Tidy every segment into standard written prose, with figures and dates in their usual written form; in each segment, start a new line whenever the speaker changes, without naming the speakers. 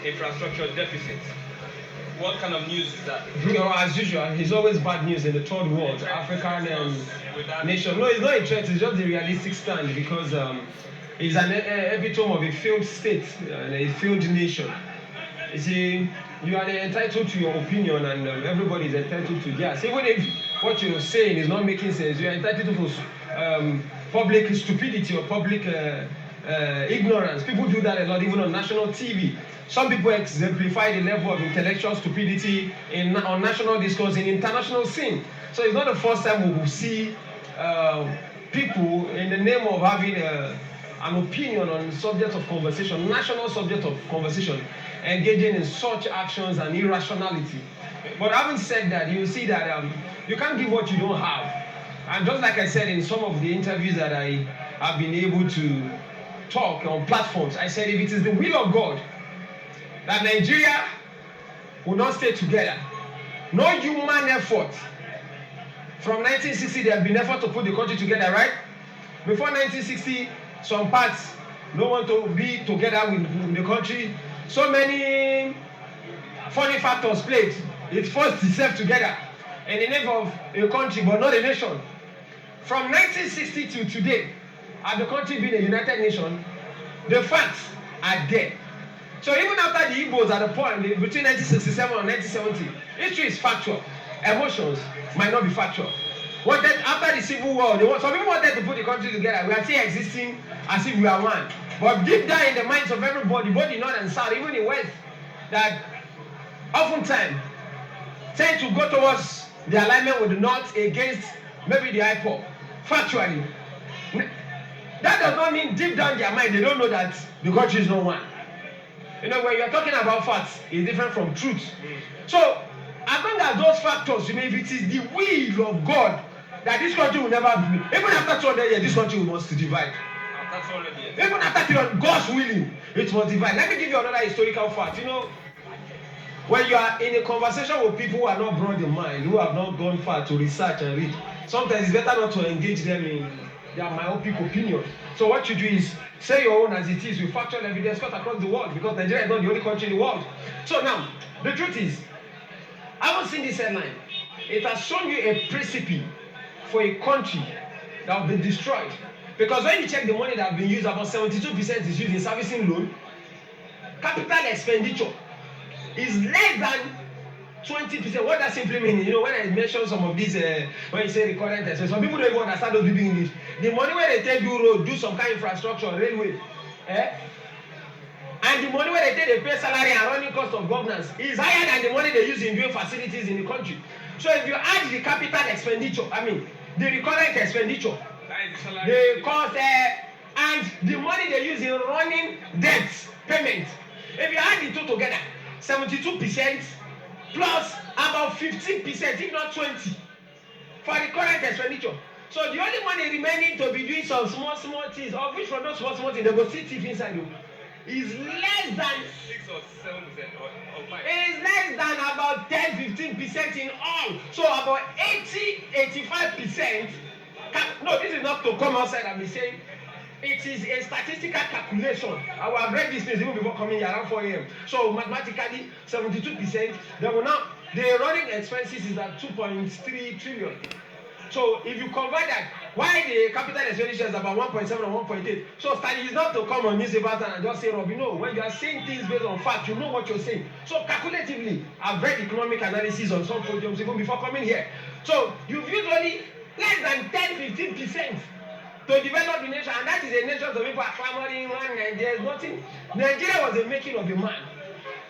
infrastructure deficit. What kind of news is that?
As usual, it's always bad news in the third world, African nation. No, it's not a threat, it's just a realistic stand because it's an epitome of a failed state and a failed nation. You see, you are entitled to your opinion and everybody is entitled to theirs. Even if what you're saying is not making sense, you are entitled to public stupidity or public ignorance. People do that a lot, even on national TV. Some people exemplify the level of intellectual stupidity on national discourse in international scene. So it's not the first time we will see people in the name of having an opinion on subject of conversation, national subject of conversation, engaging in such actions and irrationality. But having said that, you will see that you can't give what you don't have. And just like I said in some of the interviews that I have been able to talk on platforms, I said if it is the will of God that Nigeria will not stay together, no human effort. From 1960, there have been effort to put the country together, right? Before 1960, some parts don't want to be together with the country. So many funny factors played. It forced itself together in the name of a country, but not a nation. From 1960 to today, has the country been a united nation? The facts are there. So even after the Igbos at the point between 1967 and 1970, history is factual. Emotions might not be factual. After the Civil War, some people wanted to put the country together. We are still existing as if we are one. But deep down in the minds of everybody, both the North and South, even the West, that oftentimes tend to go towards the alignment with the North against maybe the IPOB. Factually. That does not mean deep down in their mind they don't know that the country is not one. You know, when you're talking about facts, it's different from truth. So, as long as those factors, if it is the will of God that this country will never be, even after 200 years, this country must divide.
After 200 years.
Even after 300, God's willing, it must divide. Let me give you another historical fact. You know, when you are in a conversation with people who are not broad in mind, who have not gone far to research and read, sometimes it's better not to engage them in their myopic opinion. So what you do is say your own as it is with factual evidence cut across the world, because Nigeria is not the only country in the world. So now, the truth is, I haven't seen this headline. It has shown you a recipe for a country that will be destroyed. Because when you check the money that has been used, about 72% is used in servicing loan. Capital expenditure is less than 20%. What that simply means, you know, when I mention some of these, when you say the current expense, some people don't even understand those big English. The money where they take do road, do some kind of infrastructure, railway, and the money where they pay salary and running cost of governance is higher than the money they use in doing facilities in the country. So if you add the capital expenditure, the recurrent expenditure, the cost, and the money they use in running debts, payments, if you add the two together, 72% plus about 15%, if not 20%, for the current expenditure. So the only money remaining to be doing some small things, of which from those small things they go see thief inside you, is less than
6 or 7% or 5.
It is less than about 10-15% in all. So about 80-85%. No, this is not to come outside and be saying. It is a statistical calculation. I will have read this news even before coming here around 4 a.m. So mathematically, 72%. The running expenses is at 2.3 trillion. So if you convert that, why the capital expenditure is about 1.7 or 1.8? So study is not to come on newspapers and just say, Rob, you know, when you are saying things based on fact, you know what you're saying. So calculatively, I've read economic analysis on some podiums even before coming here. So you've used only less than 10-15% to develop the nation, and that is a nation of people are clamoring, and there's nothing. Nigeria was the making of a man.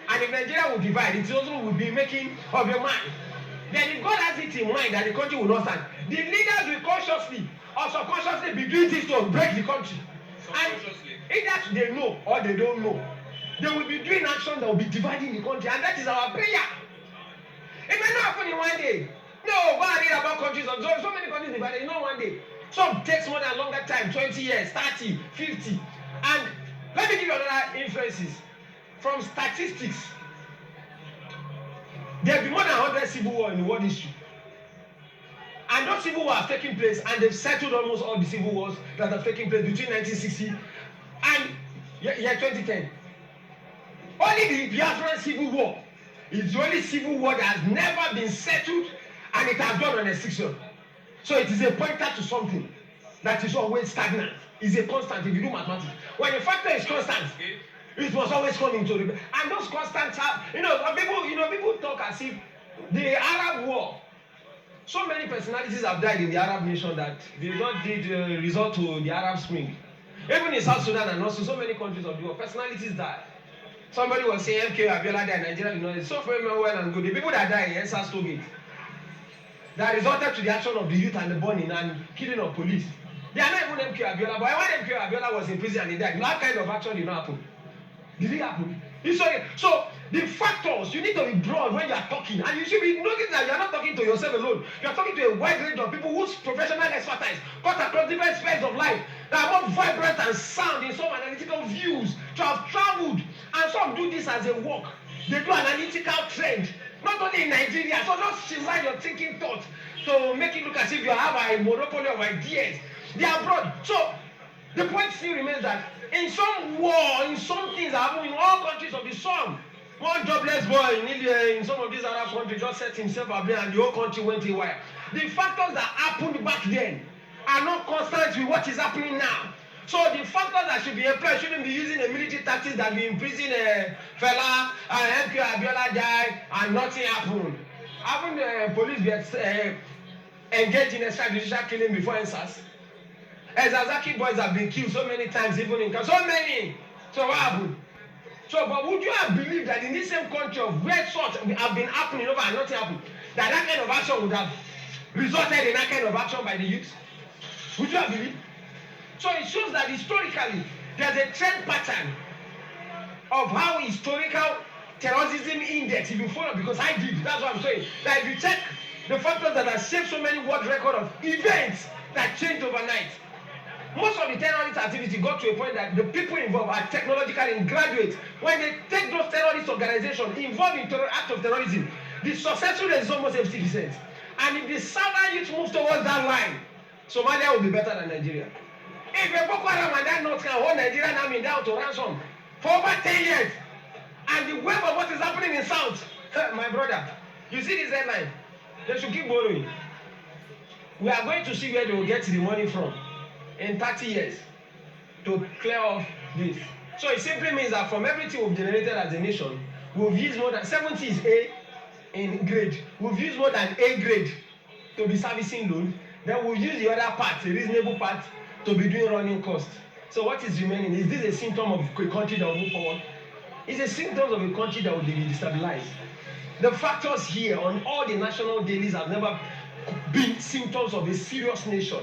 And if Nigeria will divide, it also will be making of a man. Then if God has it in mind that the country will not stand, the leaders will consciously or subconsciously be doing things to break the country. And either they know or they don't know, they will be doing action that will be dividing the country, and that is our prayer. It may not happen in one day. No, go and read about countries. So many countries divided in not one day. Some takes more than longer time, 20 years, 30, 50. And let me give you another inferences from statistics. There have been more than 100 civil wars in the world history. And those civil wars have taken place, and they've settled almost all the civil wars that have taken place between 1960 and 2010. Only the Biafran civil war is the only civil war that has never been settled, and it has gone on a season. So it is a pointer to something that is always stagnant. It's a constant if you do mathematics. When a factor is constant, it must always come into the, and those constants have, people talk as if the Arab war, so many personalities have died in the Arab nation that they not did resort to the Arab Spring. Even in South Sudan and also so many countries of the world, personalities died. Somebody was saying MK Abiola died in Nigeria, it's so very well and good. The people that died in Ensas Togate, that resulted to the action of the youth and the burning and killing of police. They are not even MK Abiola, but when MK Abiola was in prison and he died, that kind of action did not happen. Did it happen? So the factors you need to be broad when you are talking, and you should be noticing that you are not talking to yourself alone. You are talking to a wide range of people whose professional expertise cut across different spheres of life that are more vibrant and sound in some analytical views to have traveled, and some do this as a work. They do analytical trend, not only in Nigeria. So just design your thinking thought to make it look as if you have a monopoly of ideas. They are broad. So the point still remains that in some war, in some things that happen in all countries of the sun, one jobless boy in some of these Arab countries just set himself ablaze and the whole country went haywire. The factors that happened back then are not constant with what is happening now. So the factors that should be employed shouldn't be using a military tactics that will imprison a fella and MK Abiola died and nothing happened. Haven't the police been engaged in extrajudicial killing before Ensas? Ezazaki boys have been killed so many times, even in so many. So what happened? So, but would you have believed that in this same country of where such have been happening over and nothing happened, that kind of action would have resulted in that kind of action by the youth? Would you have believed? So it shows that historically there's a trend pattern of how historical terrorism index, if you follow, because I did, that's what I'm saying. That if you check the factors that have shaped so many world record of events that changed overnight, most of the terrorist activity got to a point that the people involved are technologically graduate. When they take those terrorist organizations involved in acts of terrorism, the successful rate is almost 50%. And if the southern youth moves towards that line, Somalia will be better than Nigeria. If a Boko Haram and that North can hold Nigerian army down to ransom for over 10 years, and the wave of what is happening in South, my brother, you see this headline, they should keep borrowing. We are going to see where they will get the money from in 30 years to clear off this. So it simply means that from everything we've generated as a nation, we've used more than 70 is A in grade. We've used more than A grade to be servicing loan. Then we'll use the other part, a reasonable part, to be doing running costs. So what is remaining? Is this a symptom of a country that will move forward? It's a symptom of a country that will be destabilized. The factors here on all the national dailies have never been symptoms of a serious nation.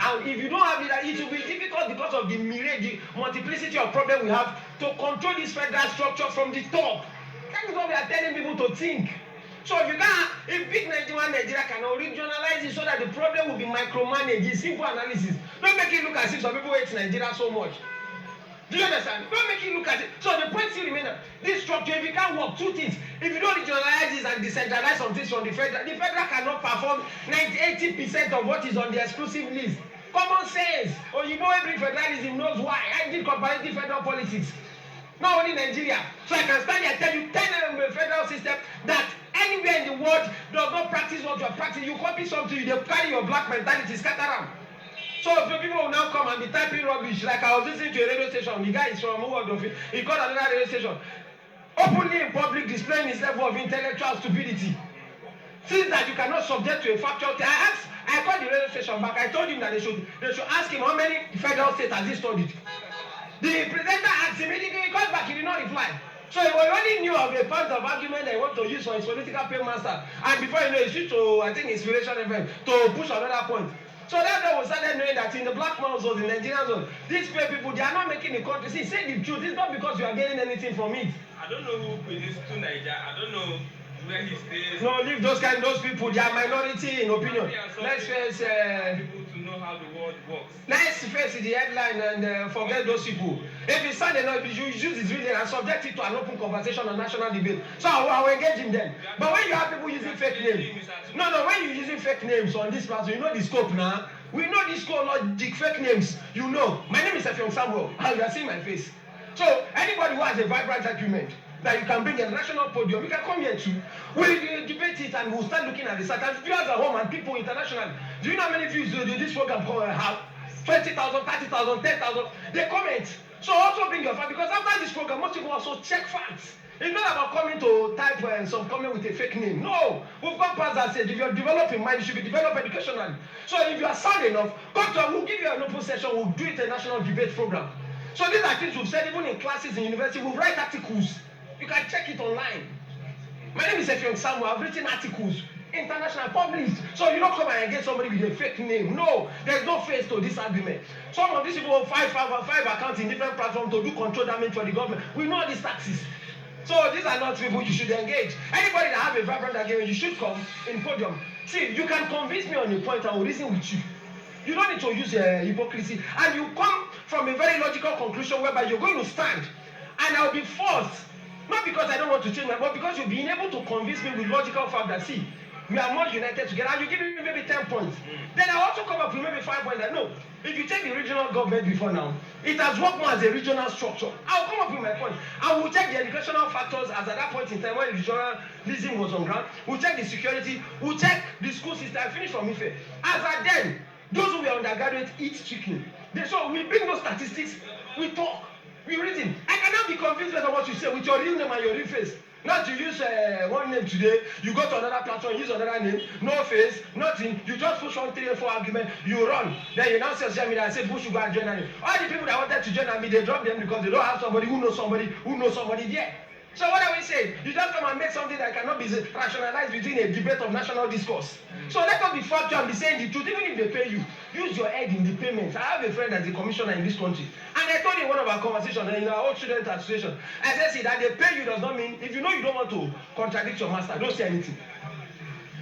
And if you don't have it, it will be difficult because of the myriad, the multiplicity of problems we have to control this federal structure from the top. That is what we are telling people to think. So if big Nigeria cannot regionalize it so that the problem will be micromanaged, it's simple analysis. Don't make it look as if some people hate Nigeria so much. Do you understand? Don't make it look as if. So the point still remains that this structure, if you can't work two things, if you don't regionalize this and decentralize some things from the federal cannot perform 80% of what is on the exclusive list. Common sense. Or you know every federalism knows why. I did comparative federal politics. Not only Nigeria. So I can stand here and tell you 10 federal system that anywhere in the world does not practice what you are practicing. You copy something, you carry your black mentality, scatter around. So if people will now come and be typing rubbish, like I was listening to a radio station, the guy is from Uwadofi, he called another radio station, openly in public displaying his level of intellectual stupidity. Things that you cannot subject to a factual test. I called the radio station back. I told him that they should ask him how many federal states has he studied. The presenter asked him, he called back, he did not reply. So he only knew of a part of argument that he wanted to use for his political paymaster. And before you know, he switched to, I think, Inspiration FM to push another point. So that's why we started knowing that in the black man zone, in the Nigerian zone, these people, they are not making the country. See, say the truth. It's not because you are getting anything from it.
I don't know who produced to Nigeria. I don't know where he stays.
No, leave those people. They are minority in opinion. Let's face
people to know how the world works.
Let's face the headline and forget those people. If it's Sunday, no, you use his reading and subject it to an open conversation on national debate. So I will engage him then. But when you have people using fake names, when you're using fake names on this platform, you know the scope now. We know the scope, logic, fake names. You know. My name is Effiong Samuel. You are seeing my face. So anybody who has a vibrant argument that you can bring a national podium, you can come here too. We'll debate it and we'll start looking at the stats. Viewers at home and people international. Do you know how many views this program have? 20,000, 30,000, 10,000. They comment. So also bring your facts, because after this program, most people also check facts. It's not about coming to type some comment with a fake name. No, we've got past that stage. If you're developing mind, you should be developed educationally. So if you are sound enough, come to us. We'll give you an open session. We'll do it a national debate program. So these are things we've said even in classes in university. We'll write articles. You can check it online. My name is Effiong Samuel. I've written articles, international, published. So you don't come and get somebody with a fake name. No, there's no face to this argument. Some of these people have five accounts in different platforms to do control damage for the government. We know these taxes. So these are not people you should engage. Anybody that have a vibrant argument, you should come in podium. See, you can convince me on a point, I will reason with you. You don't need to use hypocrisy. And you come from a very logical conclusion whereby you're going to stand. And I'll be forced, not because I don't want to change my, but because you've been able to convince me with logical fact that, see, we are more united together, and you give me maybe 10 points. Then I'll also come up with maybe 5 points that, no, if you take the regional government before now, it has worked more as a regional structure. I'll come up with my point. And we'll check the educational factors as at that point in time when regionalism was on ground. We'll check the security. We'll check the school system. I finished from Ife. As at then, those who were undergraduates eat chicken. So we bring those statistics, we talk, we reason. I cannot be convinced by what you say with your real name and your real face. Not to use one name today, you go to another platform, use another name, no face, nothing. You just push 1, 3, 4 argument, you run. Then you now say social media and say, Bush should go and join me. All the people that wanted to join me, they drop them because they don't have somebody who knows somebody there. So what are we saying? You just come and make something that cannot be rationalized within a debate of national discourse. So let us be factual and be saying the truth, even if they pay you. Use your head in the payments. I have a friend that's a commissioner in this country. And I told him in one of our conversations in our old student association, I said, see, that they pay you does not mean, if you know you don't want to contradict your master, don't say anything.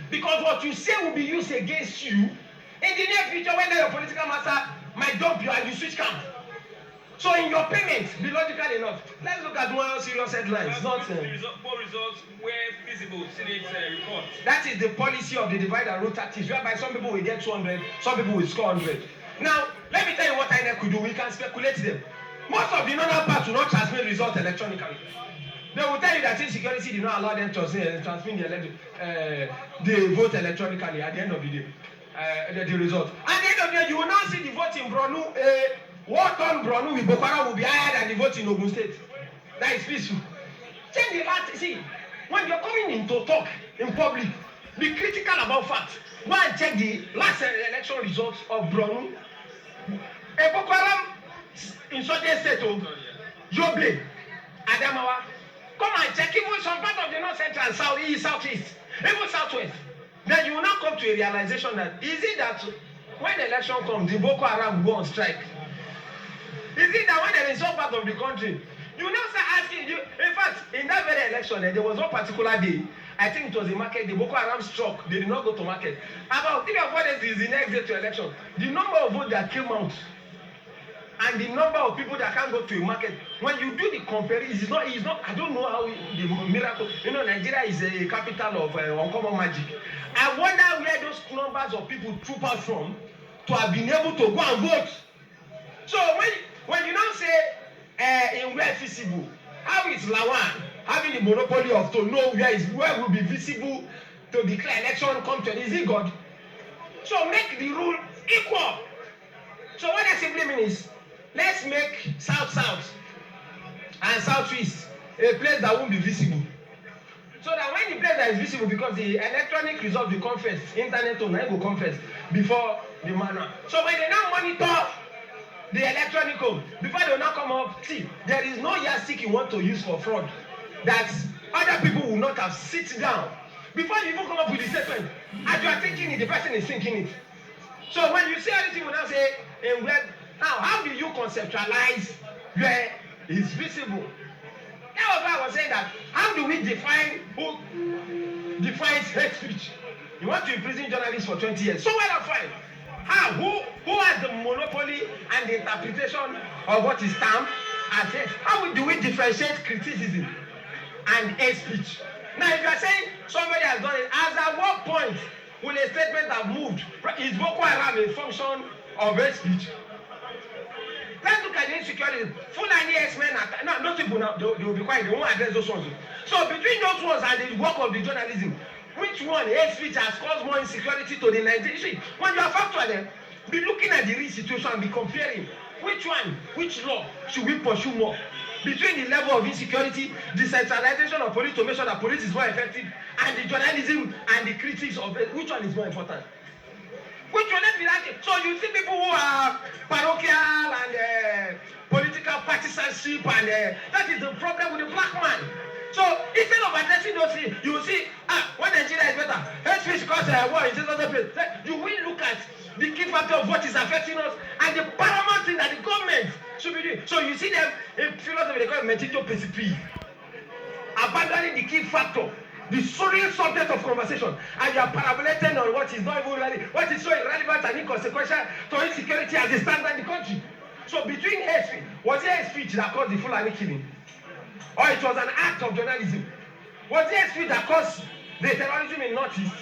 Because what you say will be used against you in the near future when your political master might dump you and you switch camp. So in your payments, be logical enough. Let's look at more serious headlines. Not
poor results where feasible, Senate report.
That is the policy of the divide and rule tactics, whereby some people will get 200, some people will score 100. Now, let me tell you what INEC could do. We can speculate them. Most of the northern parts will not transmit results electronically. They will tell you that insecurity did not allow them to transmit the vote electronically at the end of the day, the result. At the end of the day, you will now see the vote in Bronu. What on Bronu with Boko Haram will be higher than the vote in Ogun State. That is peaceful. Check the fact. See, when you're coming in to talk in public, be critical about facts. Go and check the last election results of Bronu. Boko Haram insurgent state of Yobe, Adamawa. Come and check even some part of the north central and southeast, even southwest. Then you will now come to a realization that is it that when the election comes, the Boko Haram will go on strike? Is it that when there is some part of the country, you now start asking you? In fact, in that very election, there was one particular day. I think it was the market. The Boko Haram struck. They did not go to market. About 3 or 4 days is the next day to election. The number of votes that came out and the number of people that can't go to a market. When you do the comparison, it's not. I don't know how the miracle. You know, Nigeria is a capital of uncommon magic. I wonder where those numbers of people troop out from to have been able to go and vote. So when you now say in where feasible, how is Lawan having the monopoly of to know where will be visible to declare election come to? Is it God? So make the rule equal. So what I simply mean is, let's make south and southeast a place that won't be visible. So that when the place that is visible, because the electronic result will come first, internet or will come first before the manual. So when they now monitor the electronic home, before they will now come up, see, there is no yardstick you want to use for fraud that other people will not have sit down. Before you even come up with the statement, as you are thinking it, the person is thinking it. So when you say anything, you now say, now how do you conceptualize where is visible? That was why I was saying that. How do we define who defines hate speech? You want to imprison journalists for 20 years. So well, fine. How? Who has the monopoly and the interpretation of what is termed as hate? How do we differentiate criticism and hate speech? Now, if you are saying somebody has done it, as at what point will a statement have moved? Is Boko Haram a function of hate speech? Let's look at the insecurity. Fulani X-Men, no, not people now, they will be quiet, they won't address those ones. So between those ones and the work of the journalism, which one, hate speech, has caused more insecurity to the Nigerian? See, when you are factual them, be looking at the real situation and be comparing which one, which law should we pursue more? Between the level of insecurity, the centralization of police to make sure that police is more effective, and the journalism and the critics of it, which one is more important? Which one is like? So you see people who are parochial and political partisanship, and that is the problem with the black man. So instead of addressing those things, you will see, when Nigeria is better, hate speech cause war in this other place. You will look at the key factor of what is affecting us and the paramount thing that the government should be doing. So you see them in philosophy, they call it mentito principi, abandoning the key factor, the sole subject of conversation, and you are parabolating on what is not even relevant, what is so irrelevant and inconsequential to insecurity as it stands in the country. So between hate speech, was it hate speech that caused the Fulani killing? Or it was an act of journalism? Was it hate speech that caused the terrorism in Northeast?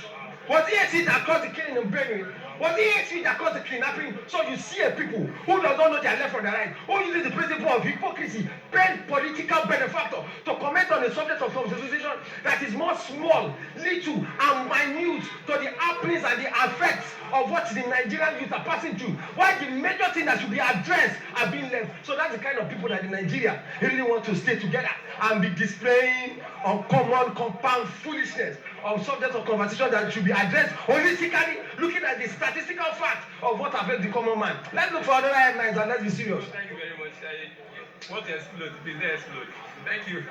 Was it hate speech that caused the killing in Benue? Was it hate speech that caused the kidnapping? So you see a people who does not know their left from their right, who uses the principle of hypocrisy, paid political benefactor to comment on a subject of conversation that is more small, little, and minute to the happenings and the effects of what the Nigerian youth are passing through. Why the major thing that should be addressed are being left. So that's the kind of people that in Nigeria really want to stay together and be displaying uncommon, compound foolishness on subjects of conversation that should be addressed holistically, looking at the statistical fact of what affects the common man. Let's look for other headlines and let's be serious.
Thank you very much. What explode? Please explode. Thank you.